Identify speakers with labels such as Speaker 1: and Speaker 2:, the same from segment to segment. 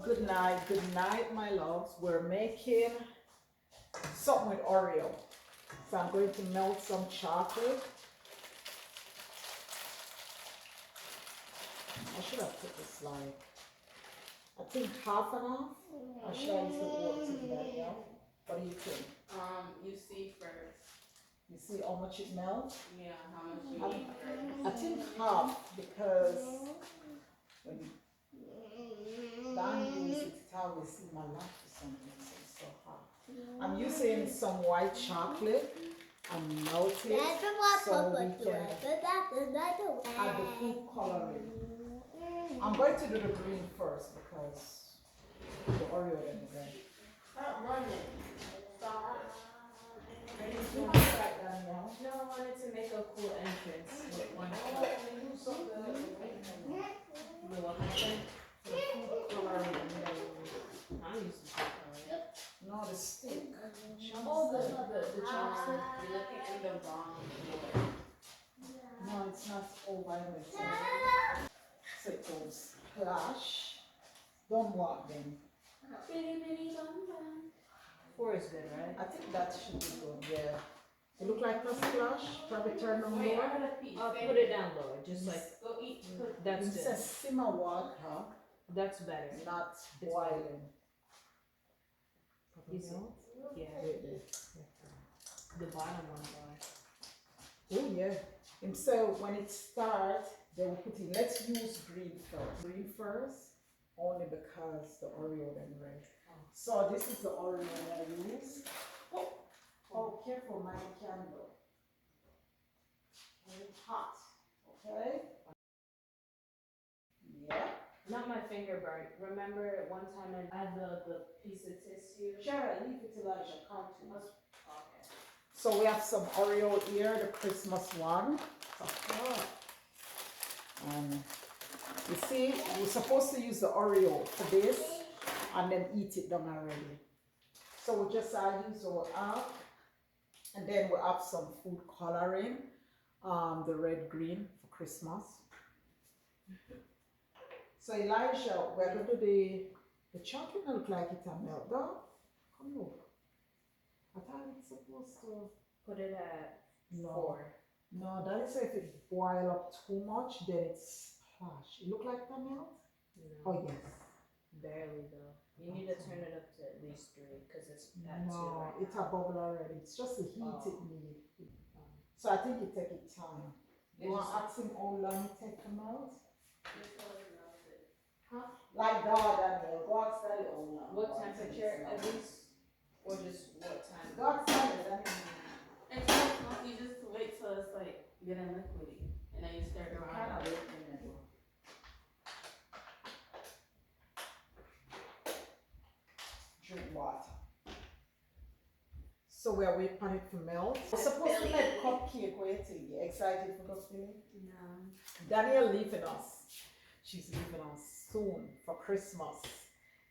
Speaker 1: Good night, my loves. We're making something with Oreo. So I'm going to melt some chocolate. I should have put this like, I think half and half. Or should I use the water to that, yeah? What do you think?
Speaker 2: You see first.
Speaker 1: You see how much it melts?
Speaker 2: Yeah, how much you need first.
Speaker 1: I think half because when Dan uses it, it always in my lap or something, so it's so hot. I'm using some white chocolate and melt it so we can add the food coloring. I'm going to do the green first because the Oreo and the red.
Speaker 2: Stop running. Stop it.
Speaker 1: Ready to right Danielle?
Speaker 2: No, I wanted to make a cool entrance with one
Speaker 1: Oh,
Speaker 2: foot.
Speaker 1: we do something like that.
Speaker 2: You want my thing?
Speaker 1: The food coloring.
Speaker 2: I'm used to chocolate.
Speaker 1: No, the stick.
Speaker 2: Oh, the chopstick. You're looking in the wrong way.
Speaker 1: No, it's not all violet. So it goes flash. Don't walk them.
Speaker 2: Bitty bitty bum bum. 4 is good, right?
Speaker 1: I think that should be good, yeah. It look like a splash. Probably turn on
Speaker 2: Wait,
Speaker 1: lower.
Speaker 2: I got a piece. I'll put it down lower, just like go eat. That's
Speaker 1: It
Speaker 2: good.
Speaker 1: says simmer water,
Speaker 2: That's better.
Speaker 1: not boiling.
Speaker 2: You see? Yeah.
Speaker 1: Wait there.
Speaker 2: The bottom one, though.
Speaker 1: Oh yeah. And so when it starts, they will put in, let's use green first. Green first, only because the Oreo then red. So this is the Oreo that I use. Oh, careful, my candle. Very hot, okay? Yeah.
Speaker 2: Not my finger burnt. Remember one time I had the piece of tissue?
Speaker 1: Shara, leave it till Elijah come to us.
Speaker 2: Okay.
Speaker 1: So we have some Oreo here, the Christmas one. You see, we're supposed to use the Oreo for this and then eat it done already. So we just use our app and then we have some food coloring, the red green for Christmas. So Elijah, we're going to do the chocolate look like it a melt down. Come look. I thought it's supposed to
Speaker 2: Put it at
Speaker 1: no.
Speaker 2: 4.
Speaker 1: No, that is if it boil up too much, then it's harsh. It look like the melt?
Speaker 2: No.
Speaker 1: Oh yes.
Speaker 2: Barely though. You need to turn it up to at least 3 because it's at 2
Speaker 1: No,
Speaker 2: right
Speaker 1: it's a bubble already. It's just the heat
Speaker 2: Oh.
Speaker 1: it needs. So I think it take it time. You want to ask him how long it take to melt? Huh? Like God, Daniel. God study how long.
Speaker 2: What temperature at least? Or just what time?
Speaker 1: God study, Daniel.
Speaker 2: And so you just wait till it's like getting liquidy and then you stir it
Speaker 1: Kind
Speaker 2: around.
Speaker 1: of wait a minute. Drink water. So we are waiting for it to melt. We're supposed to make cupcake waiting. You excited for cupcake?
Speaker 2: No.
Speaker 1: Danielle leaving us. She's leaving us soon for Christmas.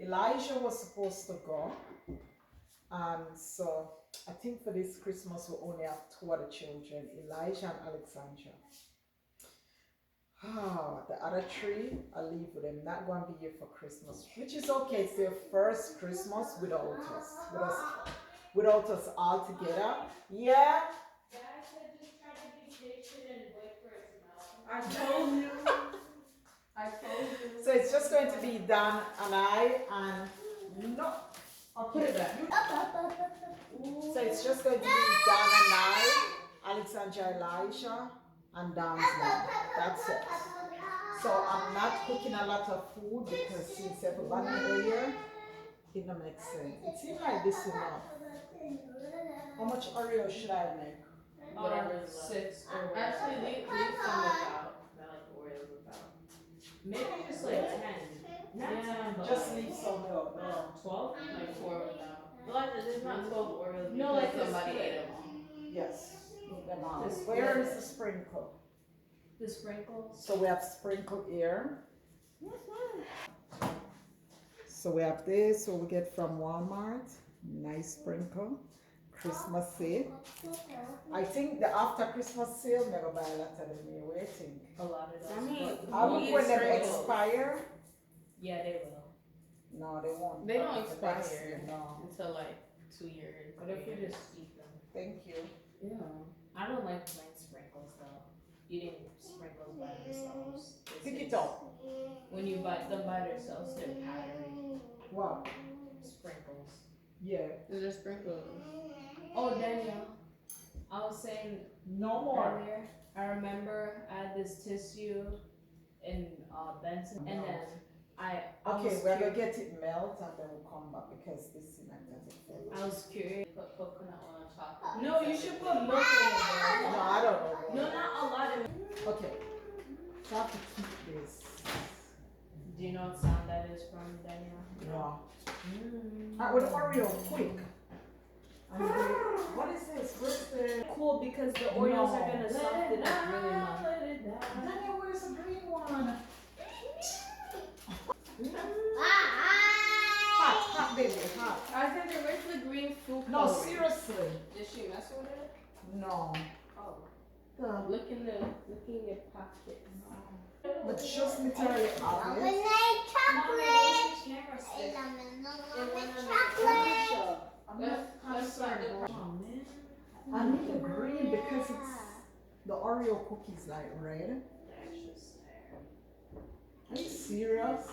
Speaker 1: Elijah was supposed to go. And so I think for this Christmas we only have 2 other children, Elijah and Alexandra. The other 3 I'll leave with them. Not going to be here for Christmas, which is okay. It's their first Christmas without us all together. Yeah.
Speaker 2: Guys, I just tried to be patient and wait for it to melt.
Speaker 1: I told you.
Speaker 2: I told you.
Speaker 1: So it's just going to be Dan and I and no. I'll put it back. So it's just going to be Dan and I, Alexandra, Elijah, and Dan's mom. That's it. So I'm not cooking a lot of food because since everybody is here, it don't make sense. It seems like this is enough. How much Oreo should I make?
Speaker 2: Whatever is left. 6 or whatever. Actually, leave some without. I like Oreos without. Maybe just like 10. Yeah,
Speaker 1: Just leave some milk. No.
Speaker 2: 12? Like 4 without. Well, there's not 12 Oreos. No, like somebody this.
Speaker 1: ate them all. Yes. Leave them out. Where is the sprinkle?
Speaker 2: The sprinkles?
Speaker 1: So we have sprinkle here. So we have this, so we get from Walmart. Nice sprinkle. Christmas sale. I think the after Christmas sale, never buy a lot of them here. What do you think?
Speaker 2: A lot of those.
Speaker 1: I would when they expire.
Speaker 2: Yeah, they will.
Speaker 1: No, they won't.
Speaker 2: They don't
Speaker 1: But the next
Speaker 2: expire.
Speaker 1: year, no.
Speaker 2: Until like 2 years.
Speaker 1: But if you
Speaker 2: 3 years.
Speaker 1: just eat them. Thank you.
Speaker 2: Yeah. I don't like plain sprinkles though. Eating sprinkles by themselves.
Speaker 1: Pick it up.
Speaker 2: When you bite them by themselves, they're powdery.
Speaker 1: What?
Speaker 2: Sprinkles.
Speaker 1: Yeah.
Speaker 2: Those are sprinkles. Oh, Danielle. I was saying
Speaker 1: No more.
Speaker 2: earlier, I remember I had this tissue in Benson, and then I
Speaker 1: Okay,
Speaker 2: was
Speaker 1: we're gonna get it melt and then we'll come back because this cement doesn't feel.
Speaker 2: I was curious. Put coconut oil on chocolate. No, you should put milk in it.
Speaker 1: No,
Speaker 2: Though.
Speaker 1: I don't know.
Speaker 2: No, not a lot of.
Speaker 1: Okay. So I have to keep this.
Speaker 2: Do you know what sound that is from, Danielle?
Speaker 1: Yeah. Alright, with the Oreo, quick. What is this? Where's the
Speaker 2: Cool because the Oreos are gonna soften up really much.
Speaker 1: Daniel, where's the green one? Hot, baby, hot.
Speaker 2: I said, where's the green food
Speaker 1: No,
Speaker 2: coloring?
Speaker 1: seriously.
Speaker 2: Did she mess with it?
Speaker 1: No.
Speaker 2: Oh.
Speaker 1: The-
Speaker 2: Look in your pockets.
Speaker 1: But just me tell you, obvious.
Speaker 2: Mommy, there's a camera stick.
Speaker 1: I'm not concerned.
Speaker 2: Oh, man.
Speaker 1: I need the green because it's the Oreo cookies like red.
Speaker 2: That's just there.
Speaker 1: Are you serious?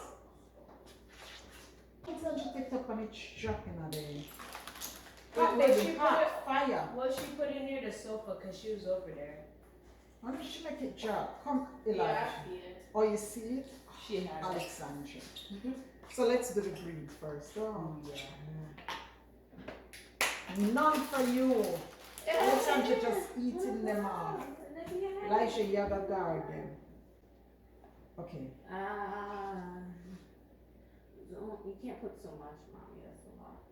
Speaker 1: It's a picked up and it's dropping a day. Hot
Speaker 2: Wait,
Speaker 1: baby, hot, fire.
Speaker 2: Well, she put it near the sofa because she was over there.
Speaker 1: Why don't she make it drop? Come, Elijah.
Speaker 2: Yeah, I see it.
Speaker 1: Oh, you see it?
Speaker 2: She has it.
Speaker 1: Alexandra. So let's do the green first. Oh,
Speaker 2: Yeah.
Speaker 1: none for you. Alexandra just eating them off. Elijah, you have a garden. Okay.
Speaker 2: You can't put so much, Mommy. That's a lot.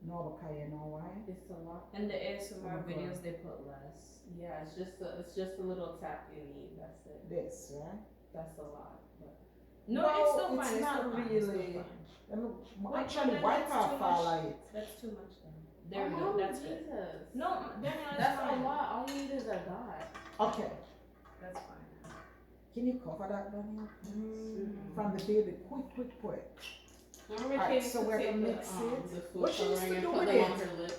Speaker 1: No, because you know why?
Speaker 2: It's a lot. In the ASMR videos, they put less. Yeah, it's just a little tap you need. That's it.
Speaker 1: This, right?
Speaker 2: That's a lot. But
Speaker 1: No,
Speaker 2: it's still fine.
Speaker 1: it's not
Speaker 2: still fine,
Speaker 1: really.
Speaker 2: It's still fine.
Speaker 1: Let me actually wipe off all of it.
Speaker 2: That's too much then. There we go. That's good. No, Danielle, that's a lot. All you need is a dot.
Speaker 1: Okay.
Speaker 2: That's fine.
Speaker 1: Can you cover that, Daniel? From the baby, quick. Alright, so we're gonna mix it.
Speaker 2: The food
Speaker 1: What she used
Speaker 2: coloring
Speaker 1: to
Speaker 2: and
Speaker 1: do
Speaker 2: put
Speaker 1: with
Speaker 2: them
Speaker 1: it?
Speaker 2: on her lips.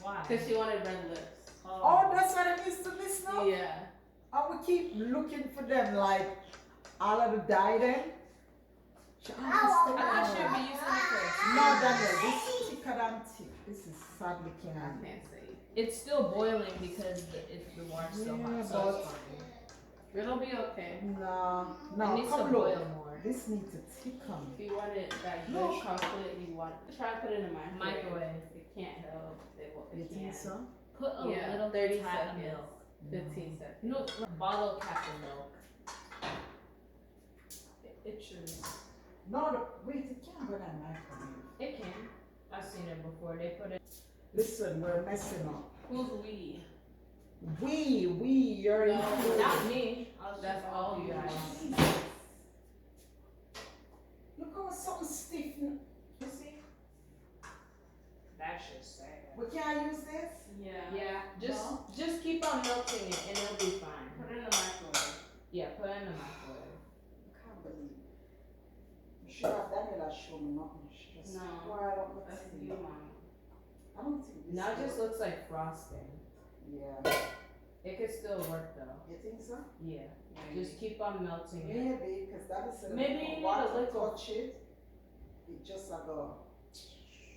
Speaker 3: Why?
Speaker 2: Because she wanted red lips.
Speaker 1: Oh, that's what I used to miss now?
Speaker 2: Yeah.
Speaker 1: And we keep looking for them like all of the DIDN.
Speaker 2: I think she'll be using it first.
Speaker 1: No, Daniel, this is thicker than thick. This is sadly
Speaker 2: I
Speaker 1: candy.
Speaker 2: can't see.
Speaker 3: It's still boiling because the water's still
Speaker 1: Yeah,
Speaker 3: hot, so
Speaker 1: but-
Speaker 3: it's fine.
Speaker 2: It'll be okay.
Speaker 1: No,
Speaker 3: It needs to
Speaker 1: come
Speaker 3: boil
Speaker 1: look.
Speaker 3: more.
Speaker 1: This needs to thicken.
Speaker 2: If you want it that good
Speaker 1: No.
Speaker 2: chocolate, you want try to put it in a
Speaker 3: Microwave.
Speaker 2: It can't help.
Speaker 1: You
Speaker 2: It
Speaker 1: think
Speaker 2: can't.
Speaker 1: so?
Speaker 3: Put a
Speaker 2: Yeah,
Speaker 3: little
Speaker 2: 30
Speaker 3: tap of
Speaker 2: seconds.
Speaker 3: milk.
Speaker 2: 15 seconds.
Speaker 3: No, bottle cap of milk. It should.
Speaker 1: No, wait, it can't go in a microwave.
Speaker 3: It can. I've seen it before. They put it.
Speaker 1: Listen, we're messing up.
Speaker 2: Who's we?
Speaker 1: You're
Speaker 2: No,
Speaker 1: included.
Speaker 3: Not me. I was
Speaker 2: That's
Speaker 3: just
Speaker 2: all you
Speaker 3: guys.
Speaker 2: guys.
Speaker 1: Look how something stiff. You see?
Speaker 3: That's just sad.
Speaker 1: We can't use this?
Speaker 2: Yeah.
Speaker 3: Just keep on milking it and it'll be fine.
Speaker 2: Put it in the microwave.
Speaker 3: Yeah, put it in the microwave.
Speaker 1: I can't believe it. You should have Daniela show me nothing. She just
Speaker 2: No,
Speaker 1: quiet up the
Speaker 2: That's
Speaker 1: tea.
Speaker 2: you, Mom.
Speaker 1: I don't think this
Speaker 3: Now it
Speaker 1: will-
Speaker 3: just looks like frosting.
Speaker 1: Yeah.
Speaker 3: It could still work though.
Speaker 1: You think so?
Speaker 3: Yeah. Just keep on melting it.
Speaker 1: Maybe, because that is
Speaker 3: Maybe you need a
Speaker 1: water
Speaker 3: little-
Speaker 1: touch it. It just like a.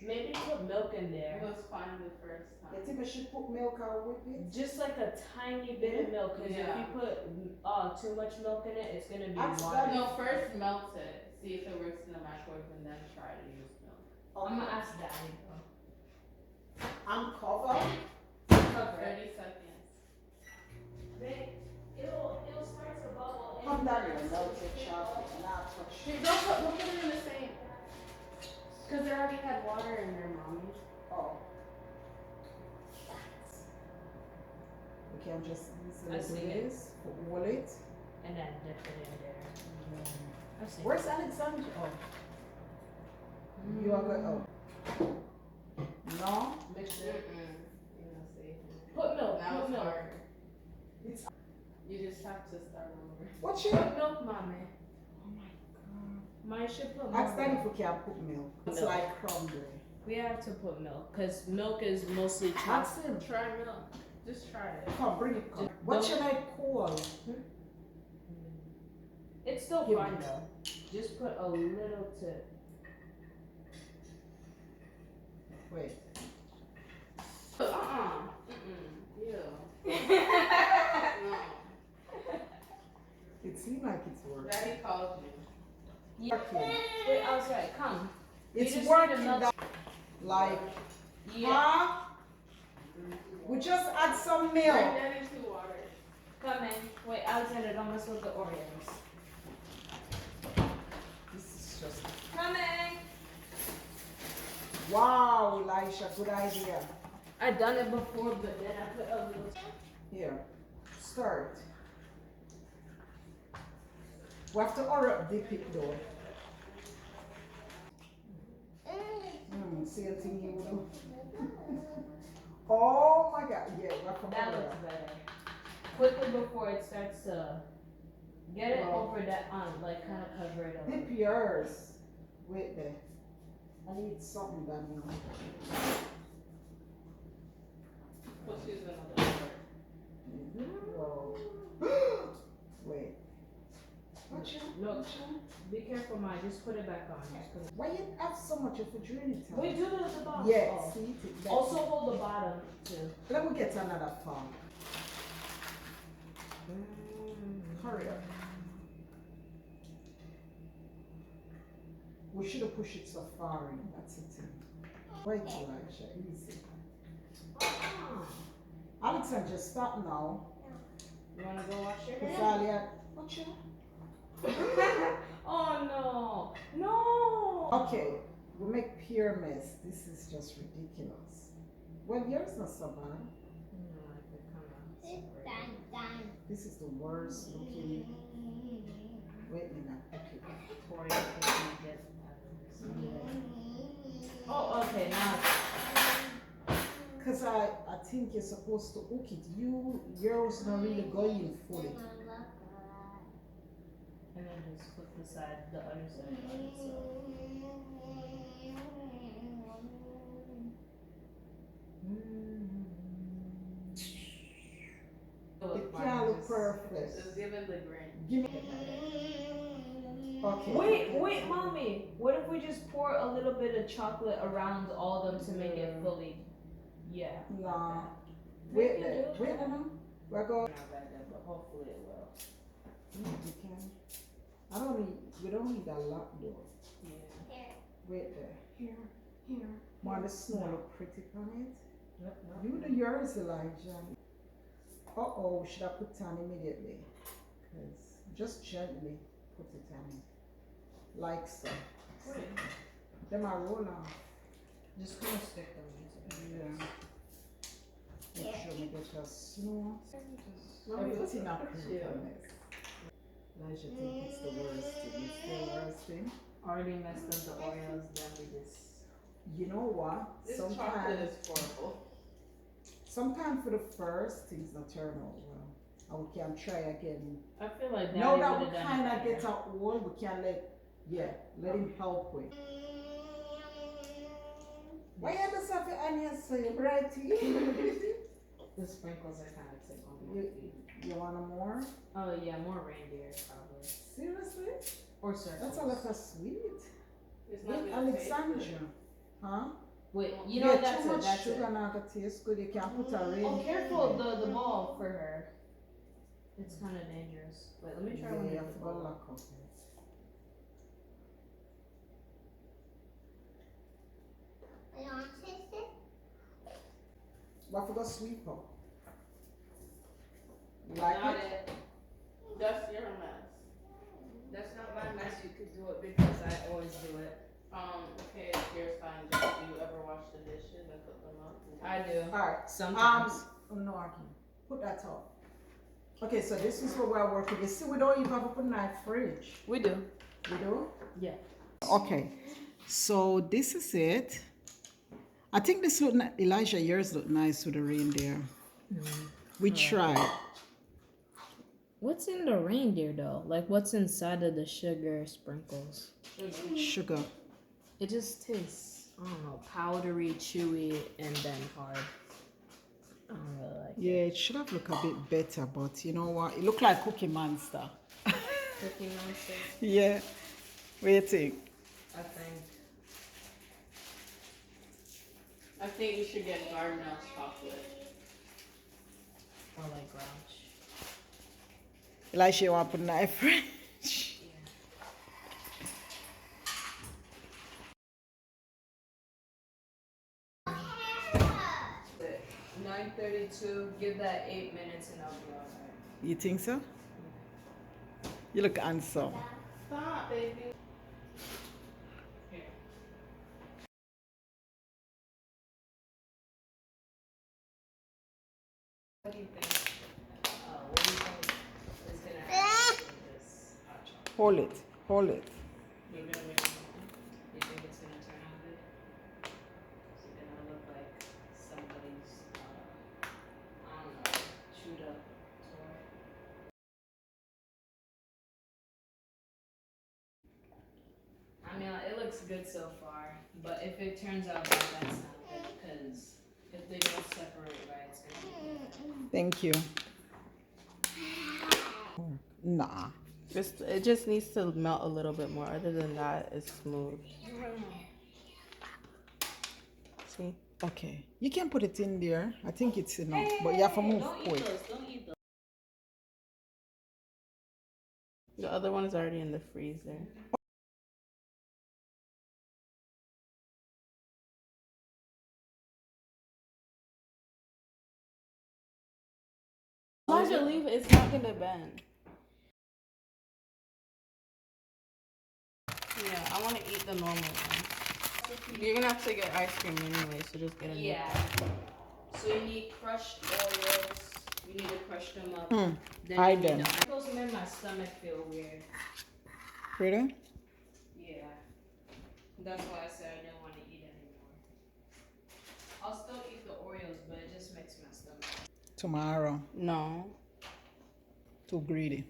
Speaker 3: Maybe put milk in
Speaker 2: It
Speaker 3: there.
Speaker 2: was fine the first
Speaker 1: You
Speaker 2: time.
Speaker 1: think we should put milk or whip it?
Speaker 3: Just like a tiny bit of milk, because
Speaker 2: Yeah.
Speaker 3: if you put too much milk in it, it's gonna be
Speaker 1: That's
Speaker 3: watery.
Speaker 2: No, first melt it. See if it works in the microwave and then try to use milk.
Speaker 3: I'm gonna
Speaker 1: Okay.
Speaker 3: ask Daddy though.
Speaker 1: Uncover.
Speaker 3: Cover it.
Speaker 2: 30 seconds.
Speaker 3: It'll start to bubble.
Speaker 1: Come down here, melted chocolate. Now touch
Speaker 2: Hey,
Speaker 1: it.
Speaker 2: don't put it in the same. Because they already had water in there, Mommy.
Speaker 1: Oh. We can just
Speaker 3: I
Speaker 1: easily
Speaker 3: see
Speaker 1: do
Speaker 3: it.
Speaker 1: this. Roll it.
Speaker 3: And then dip it in there. I've seen
Speaker 1: Where's Alexandra? Oh. You are good. Oh. No?
Speaker 3: Mix it.
Speaker 2: You know, see.
Speaker 3: Put milk.
Speaker 2: Now
Speaker 3: Put
Speaker 2: it's
Speaker 3: milk.
Speaker 2: hard.
Speaker 1: It's.
Speaker 2: You just have to start over.
Speaker 1: What's it?
Speaker 3: Put milk, mommy.
Speaker 1: Oh my god.
Speaker 3: My should put more
Speaker 1: Ask Daddy if
Speaker 3: milk.
Speaker 1: we can put milk. It's
Speaker 3: Milk.
Speaker 1: like crumbly.
Speaker 3: We have to put milk because milk is mostly chocolate.
Speaker 1: Ask him.
Speaker 2: Try milk. Just try it.
Speaker 1: Come, bring it. Come.
Speaker 3: Just
Speaker 1: What
Speaker 3: don't-
Speaker 1: should I call?
Speaker 3: It's still
Speaker 1: Give
Speaker 3: fine
Speaker 1: me.
Speaker 3: though. Just put a little tip.
Speaker 1: Wait.
Speaker 2: Ew. No.
Speaker 1: It seems like it's working.
Speaker 2: Daddy calls me.
Speaker 1: Working.
Speaker 3: Wait, I was right. Come.
Speaker 1: It's
Speaker 3: just need
Speaker 1: working.
Speaker 3: another-
Speaker 1: Like,
Speaker 3: Yeah.
Speaker 1: huh? We just add some
Speaker 2: Bring
Speaker 1: milk.
Speaker 2: Daddy to water.
Speaker 3: Come in. Wait, Alexander, don't mess with the Oreos.
Speaker 1: This is just.
Speaker 3: Coming.
Speaker 1: Wow, Elisha, good idea.
Speaker 3: I done it before, but then I put a little.
Speaker 1: Here, start. We have to hurry up, dip it though. Same thing you do. Oh my God, yeah, we have to
Speaker 3: That
Speaker 1: hurry
Speaker 3: looks
Speaker 1: up.
Speaker 3: better. Quickly before it starts to get it
Speaker 1: Wow.
Speaker 3: over that like kind of cover it up.
Speaker 1: Dip yours. Wait there. I need something done now.
Speaker 2: Let's use another part.
Speaker 1: Whoa. Wait. Watch out.
Speaker 3: Look, be careful, Maya. Just put it back on. Just put it.
Speaker 1: Why you have so much refrigerator?
Speaker 3: Wait, do it at the bottom.
Speaker 1: Yeah,
Speaker 3: Oh.
Speaker 1: see? That-
Speaker 3: Also hold the bottom too.
Speaker 1: Let me get another phone. Hurry up. We should have pushed it so far in. That's it. Wait, Elisha, easy. Alexander, stop now.
Speaker 3: You wanna go wash your hands?
Speaker 1: Rosalia, watch out.
Speaker 3: Oh no, no.
Speaker 1: Okay, we make pure mess. This is just ridiculous. Well, yours not so bad. This is the worst looking. Wait a minute. Okay.
Speaker 3: Oh, okay, now.
Speaker 1: Because I think you're supposed to hook it. Yours not really going fully.
Speaker 3: And then just flip the side, the other side by itself.
Speaker 1: It can't look perfect.
Speaker 2: Just give it the grain.
Speaker 1: Give me. Okay.
Speaker 3: Wait, mommy. What if we just pour a little bit of chocolate around all of them to make it fully? Yeah.
Speaker 1: Nah.
Speaker 3: We
Speaker 1: Wait
Speaker 3: can
Speaker 1: there.
Speaker 3: do
Speaker 1: Wait
Speaker 3: that.
Speaker 1: a minute. We're going.
Speaker 3: Not right there, but hopefully it will.
Speaker 1: You can. I don't need. We don't need a lot though.
Speaker 3: Yeah.
Speaker 1: Wait there. Here. Want the snow look pretty on it?
Speaker 3: Yep,
Speaker 1: You do yours, Elijah. Uh-oh, should I put it on immediately? Because just gently put it on. Like so. Then I roll off.
Speaker 3: Just kind of stick them into it.
Speaker 1: Yeah. Make sure we get your snow.
Speaker 2: Mommy, what's
Speaker 1: Everything
Speaker 2: up
Speaker 1: up
Speaker 2: with
Speaker 1: here
Speaker 2: you?
Speaker 1: on this. Elijah think it's the worst thing. It's the worst thing.
Speaker 3: Already messed up the Oreos, then we just.
Speaker 1: You know what?
Speaker 2: This chocolate is horrible.
Speaker 1: Sometimes for the first things not turn out well. And we can try again.
Speaker 3: I feel like
Speaker 1: Now
Speaker 3: Daddy
Speaker 1: that we
Speaker 3: would've done
Speaker 1: kind
Speaker 3: it
Speaker 1: of get
Speaker 3: better.
Speaker 1: our old, we can let him help with. Why you just have your onions so you're brighty?
Speaker 3: The sprinkles are kind of tickling my feet.
Speaker 1: You want more?
Speaker 3: Oh yeah, more reindeer probably.
Speaker 1: Seriously?
Speaker 3: Or circles.
Speaker 1: That's a lot of sweet.
Speaker 2: It's not
Speaker 1: With
Speaker 2: gonna taste
Speaker 1: Alexandra.
Speaker 2: good.
Speaker 1: Huh?
Speaker 3: Wait, you know that's
Speaker 1: too
Speaker 3: it,
Speaker 1: much
Speaker 3: that's
Speaker 1: sugar
Speaker 3: it.
Speaker 1: not gonna taste good. You can put a rain.
Speaker 3: Oh, careful, the ball for her. It's kind of dangerous. Wait, let me try one
Speaker 1: Yeah, you
Speaker 3: of
Speaker 1: have
Speaker 3: the
Speaker 1: to go
Speaker 3: ball.
Speaker 1: lock up. What for the sweep up? You like
Speaker 2: Not
Speaker 1: it?
Speaker 2: it. That's your mess.
Speaker 3: That's not my mess. You could do it because I always do it.
Speaker 2: Okay, it's your sign. Do you ever wash the dishes and put them up?
Speaker 3: I do.
Speaker 1: Alright.
Speaker 3: Sometimes.
Speaker 1: Oh no, I can't. Put that up. Okay, so this is what we're working. You see, we don't even have a nice fridge.
Speaker 3: We do.
Speaker 1: We do?
Speaker 3: Yeah.
Speaker 1: Okay, so this is it. I think this look Elijah, yours look nice with the reindeer. We tried.
Speaker 3: What's in the reindeer though? Like what's inside of the sugar sprinkles?
Speaker 1: Sugar.
Speaker 3: It just tastes, I don't know, powdery, chewy, and then hard. I don't really like
Speaker 1: Yeah,
Speaker 3: it.
Speaker 1: it should have looked a bit better, but you know what? It looked like Cookie Monster.
Speaker 3: Cookie Monster,
Speaker 1: Yeah. What do you think?
Speaker 2: I think you should get Gardenell's chocolate.
Speaker 3: or like Grouch.
Speaker 1: Elisha, you want to put in a French?
Speaker 3: 9:32. Give that 8 minutes and I'll be alright.
Speaker 1: You think so? You look handsome.
Speaker 2: Stop, baby.
Speaker 3: What do you think? What do you think is gonna happen with this hot chocolate?
Speaker 1: Hold it. Hold it.
Speaker 3: You're gonna make it happen? You think it's gonna turn out good? Is it gonna look like somebody's, I don't know, chewed up toy? I mean, it looks good so far, but if it turns out bad, that's not good, because if they don't separate right, it's gonna be bad.
Speaker 1: Thank you. Nah.
Speaker 2: It just needs to melt a little bit more. Other than that, it's smooth. See?
Speaker 1: Okay. You can put it in there. I think it's enough. But you have to move quick.
Speaker 3: Don't eat those.
Speaker 2: The other one is already in the freezer. As long as you leave it, it's not gonna bend. Yeah, I want to eat the normal one. You're gonna have to get ice cream anyway, so just get a new
Speaker 3: Yeah.
Speaker 2: one.
Speaker 3: So you need crushed Oreos. You need to crush them up.
Speaker 1: Hmm.
Speaker 3: Then
Speaker 1: I
Speaker 3: you need
Speaker 1: done.
Speaker 3: those make my stomach feel weird.
Speaker 1: Really?
Speaker 3: Yeah. That's why I said I didn't want to eat anymore. I'll still eat the Oreos, but it just makes my stomach.
Speaker 1: Tomorrow.
Speaker 2: No.
Speaker 1: Too greedy.